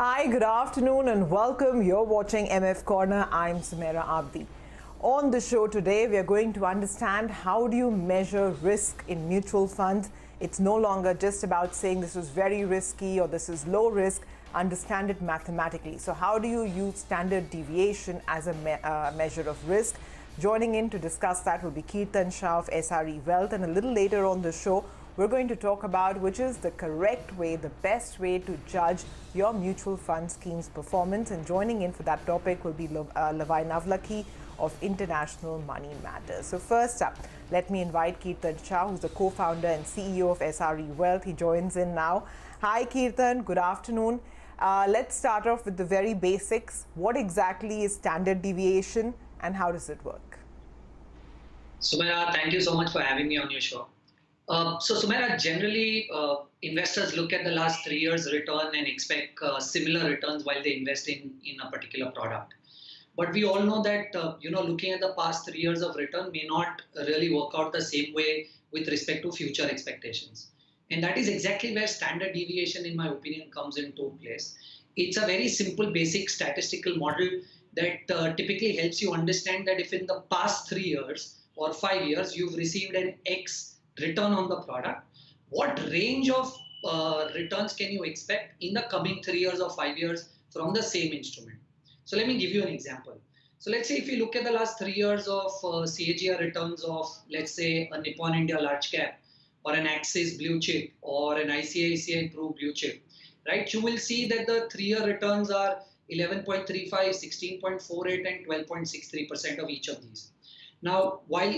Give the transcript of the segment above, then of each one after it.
Hi, good afternoon and welcome. You're watching MF Corner. I'm Sumaira Abdi. On the show today, we are going to understand how do you measure risk in mutual funds. It's no longer just about saying this is very risky or this is low risk. Understand it mathematically. So how do you use standard deviation as a measure of risk? Joining in to discuss that will be Keerthan Shah of SRE Wealth, and a little later on the show, we're going to talk about which is the correct way, the best way to judge your mutual fund scheme's performance. And joining in for that topic will be Lavai Navlakhi of International Money Matters. So first up, let me invite Keerthan Shah, who's the co-founder and CEO of SRE Wealth. He joins in now. Hi Keerthan, good afternoon. Let's start off with the very basics. What exactly is standard deviation and how does it work? Sumaira, thank you so much for having me on your show. Sumaira, generally investors look at the last 3 years return and expect similar returns while they invest in a particular product. But we all know that looking at the past 3 years of return may not really work out the same way with respect to future expectations. And that is exactly where standard deviation, in my opinion, comes into place. It's a very simple, basic statistical model that typically helps you understand that if in the past 3 years or 5 years you've received an X return on the product, what range of returns can you expect in the coming 3 years or 5 years from the same instrument? So let me give you an example. So let's say if you look at the last 3 years of CAGR returns of, let's say, a Nippon India large cap or an Axis blue chip or an ICICI Pru blue chip, right? You will see that the 3-year returns are 11.35, 16.48 and 12.63% of each of these. Now, while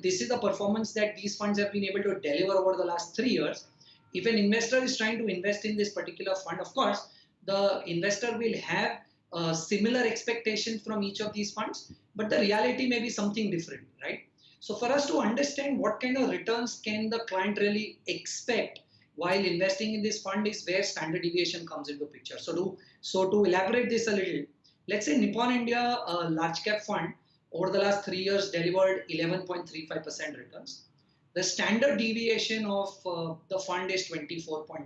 this is the performance that these funds have been able to deliver over the last 3 years, if an investor is trying to invest in this particular fund, of course, the investor will have similar expectations from each of these funds, but the reality may be something different, right? So for us to understand what kind of returns can the client really expect while investing in this fund is where standard deviation comes into picture. So to elaborate this a little, let's say Nippon India large cap fund over the last 3 years delivered 11.35% returns. The standard deviation of the fund is 24.9.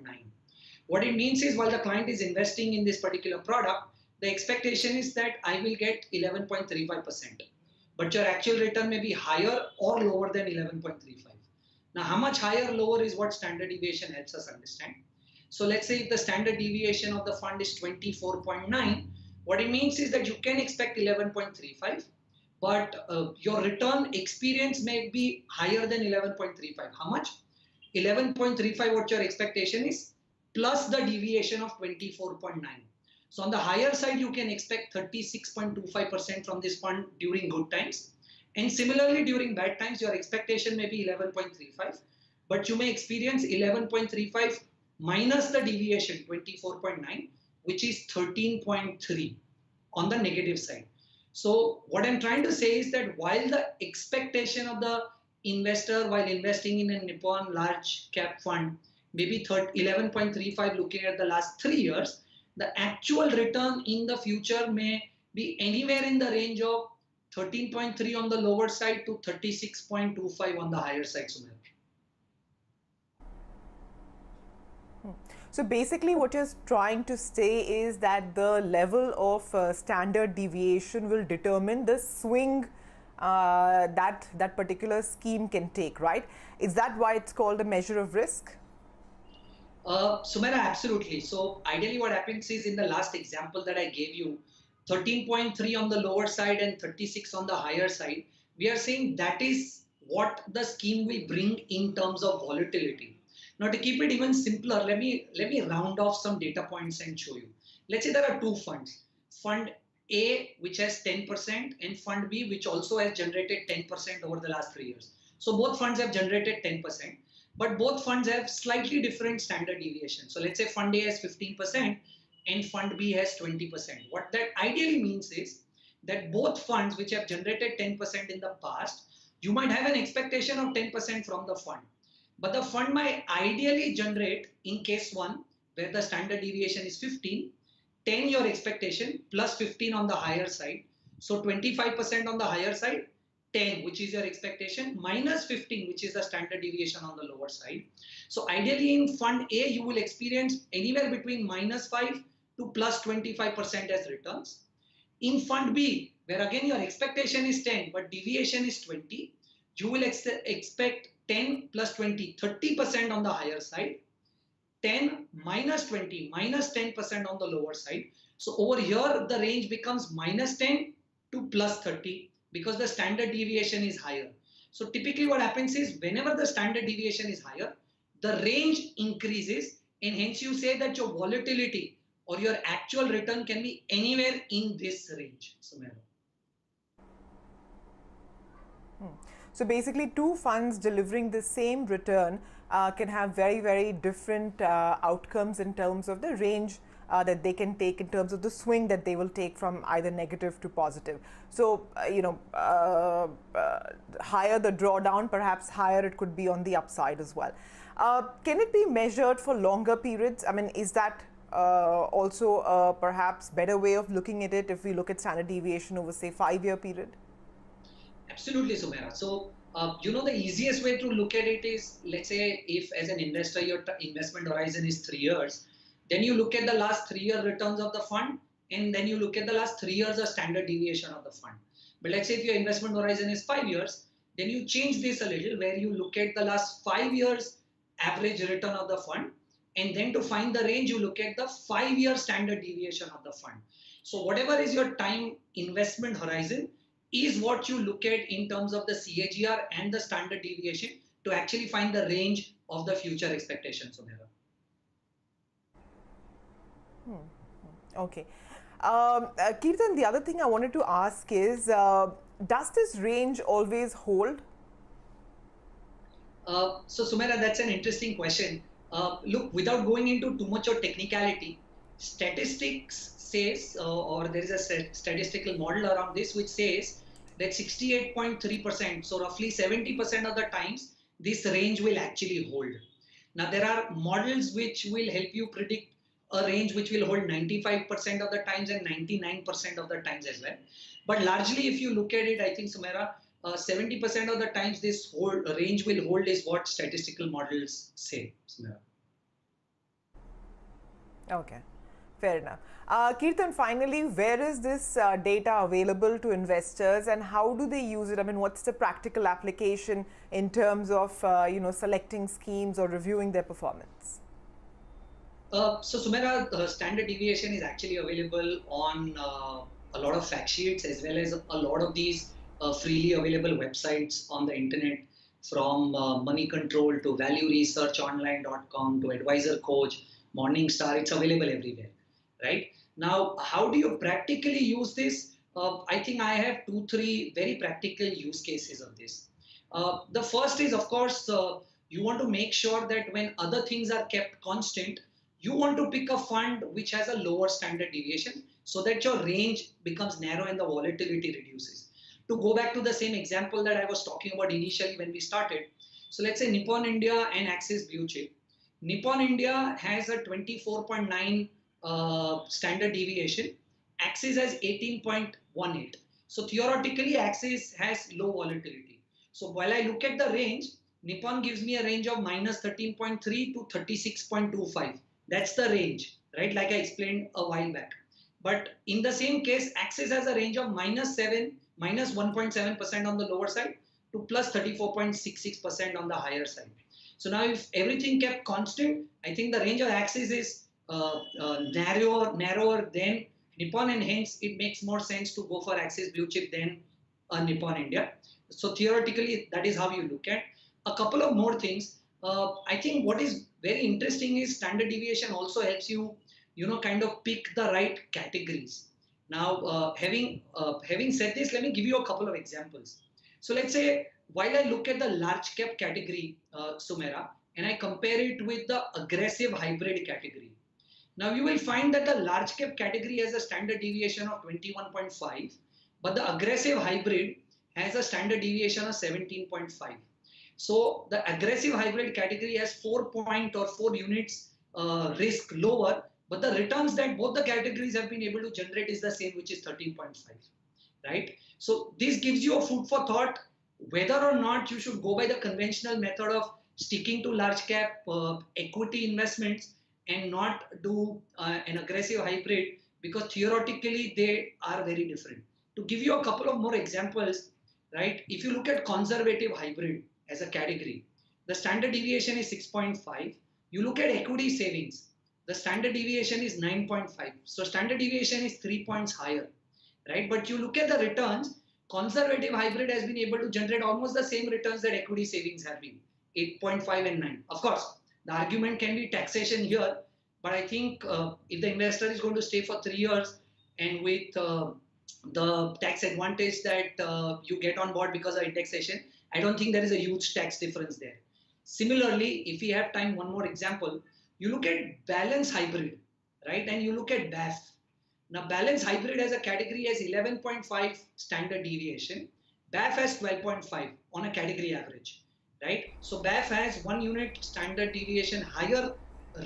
What it means is while the client is investing in this particular product, the expectation is that I will get 11.35%. But your actual return may be higher or lower than 11.35. Now, how much higher or lower is what standard deviation helps us understand. So let's say if the standard deviation of the fund is 24.9, what it means is that you can expect 11.35, but your return experience may be higher than 11.35. How much? 11.35 what your expectation is, plus the deviation of 24.9. So on the higher side, you can expect 36.25% from this fund during good times. And similarly, during bad times, your expectation may be 11.35, but you may experience 11.35 minus the deviation 24.9, which is 13.3 on the negative side. So what I'm trying to say is that while the expectation of the investor while investing in a Nippon large cap fund may be 11.35 looking at the last 3 years, the actual return in the future may be anywhere in the range of 13.3 on the lower side to 36.25 on the higher side, Sumer. So basically what you're trying to say is that the level of standard deviation will determine the swing that particular scheme can take, right? Is that why it's called a measure of risk? Sumaira, absolutely. So ideally what happens is in the last example that I gave you, 13.3 on the lower side and 36 on the higher side, we are saying that is what the scheme will bring in terms of volatility. Now to keep it even simpler, let me round off some data points and show you. Let's say there are two funds. Fund A, which has 10%, and Fund B, which also has generated 10% over the last 3 years. So both funds have generated 10%. But both funds have slightly different standard deviation. So let's say Fund A has 15% and Fund B has 20%. What that ideally means is that both funds which have generated 10% in the past, you might have an expectation of 10% from the fund. But the fund might ideally generate, in case 1, where the standard deviation is 15, 10 your expectation plus 15 on the higher side. So 25% on the higher side, 10, which is your expectation, minus 15, which is the standard deviation on the lower side. So ideally in Fund A, you will experience anywhere between -5 to to plus 25% as returns. In fund B, where again your expectation is 10 but deviation is 20, you will expect 10 plus 20, 30% on the higher side, 10 minus 20, minus 10% on the lower side. So over here, the range becomes minus 10 to plus 30 because the standard deviation is higher. So typically what happens is whenever the standard deviation is higher, the range increases and hence you say that your volatility or your actual return can be anywhere in this range, Sumera. So basically, two funds delivering the same return can have very, very different outcomes in terms of the range that they can take, in terms of the swing that they will take from either negative to positive. So, higher the drawdown, perhaps higher it could be on the upside as well. Can it be measured for longer periods? I mean, is that also a perhaps better way of looking at it if we look at standard deviation over, say, 5-year period? Absolutely, Sumera. So, the easiest way to look at it is, let's say, if as an investor, your investment horizon is 3 years, then you look at the last 3-year returns of the fund, and then you look at the last 3 years of standard deviation of the fund. But let's say if your investment horizon is 5 years, then you change this a little, where you look at the last 5 years average return of the fund, and then to find the range, you look at the 5-year standard deviation of the fund. So whatever is your time investment horizon is what you look at in terms of the CAGR and the standard deviation to actually find the range of the future expectations, Sumera. Okay. Kirtan, the other thing I wanted to ask is, does this range always hold? So, Sumera, that's an interesting question. Look, without going into too much of technicality, statistics says, or there is a statistical model around this, which says that 68.3%, so roughly 70% of the times, this range will actually hold. Now, there are models which will help you predict a range which will hold 95% of the times and 99% of the times as well. But largely, if you look at it, I think, Sumera, 70% of the times this range will hold is what statistical models say, Sumera. Okay, fair enough. Kirtan, finally, where is this data available to investors and how do they use it? I mean, what's the practical application in terms of, selecting schemes or reviewing their performance? So Sumera, standard deviation is actually available on a lot of fact sheets as well as a lot of these freely available websites on the internet, from Money Control to ValueResearchOnline.com to Advisor Coach, Morningstar. It's available everywhere, right? Now, how do you practically use this? I think I have 2-3 very practical use cases of this. The first is, of course, you want to make sure that when other things are kept constant, you want to pick a fund which has a lower standard deviation so that your range becomes narrow and the volatility reduces. To go back to the same example that I was talking about initially when we started. So let's say Nippon India and Axis Blue Chip. Nippon India has a 24.9 standard deviation. Axis has 18.18. So theoretically, Axis has low volatility. So while I look at the range, Nippon gives me a range of minus 13.3 to 36.25. That's the range, right? Like I explained a while back. But in the same case, Axis has a range of minus 1.7% on the lower side to plus 34.66% on the higher side. So now if everything kept constant, I think the range of Axis is narrower than Nippon, and hence it makes more sense to go for Axis Blue Chip than Nippon India. So theoretically, that is how you look at. A couple of more things. I think what is very interesting is standard deviation also helps you, kind of pick the right categories. Now, having said this, let me give you a couple of examples. So let's say while I look at the large cap category, Sumera, and I compare it with the aggressive hybrid category. Now you will find that the large cap category has a standard deviation of 21.5, but the aggressive hybrid has a standard deviation of 17.5. So the aggressive hybrid category has 4 units risk lower, but the returns that both the categories have been able to generate is the same, which is 13.5, right? So this gives you a food for thought whether or not you should go by the conventional method of sticking to large cap equity investments and not do an aggressive hybrid, because theoretically they are very different. To give you a couple of more examples, right? If you look at conservative hybrid as a category, the standard deviation is 6.5. You look at equity savings, the standard deviation is 9.5. So standard deviation is 3 points higher, right? But you look at the returns, conservative hybrid has been able to generate almost the same returns that equity savings have been, 8.5 and 9. Of course, the argument can be taxation here, but I think if the investor is going to stay for 3 years and with the tax advantage that you get on board because of indexation, I don't think there is a huge tax difference there. Similarly, if we have time, one more example, you look at balance hybrid, right? And you look at BAF. Now, balance hybrid as a category has 11.5 standard deviation. BAF has 12.5 on a category average, right? So BAF has 1 unit standard deviation higher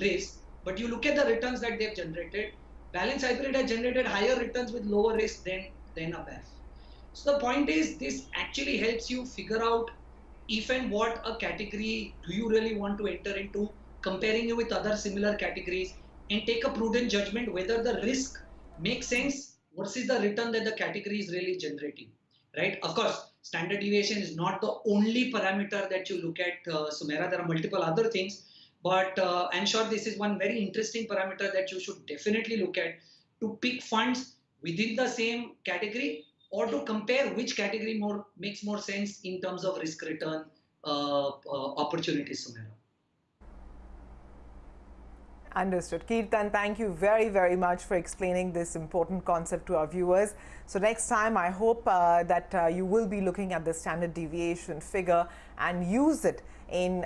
risk, but you look at the returns that they've generated. Balance hybrid has generated higher returns with lower risk than a BAF. So the point is, this actually helps you figure out if and what a category do you really want to enter into, comparing you with other similar categories, and take a prudent judgment whether the risk makes sense versus the return that the category is really generating, right? Of course, standard deviation is not the only parameter that you look at, Sumaira. There are multiple other things, but I'm sure this is one very interesting parameter that you should definitely look at to pick funds within the same category, or to compare which category makes more sense in terms of risk return opportunities, Sumaira. Understood. Kirtan, thank you very, very much for explaining this important concept to our viewers. So next time, I hope that you will be looking at the standard deviation figure and use it in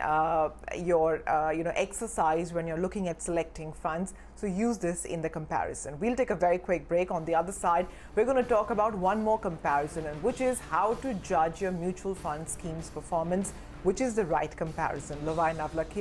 your exercise when you're looking at selecting funds. So use this in the comparison. We'll take a very quick break. On the other side, we're going to talk about one more comparison, and which is how to judge your mutual fund scheme's performance, which is the right comparison. Lovai Navlakhi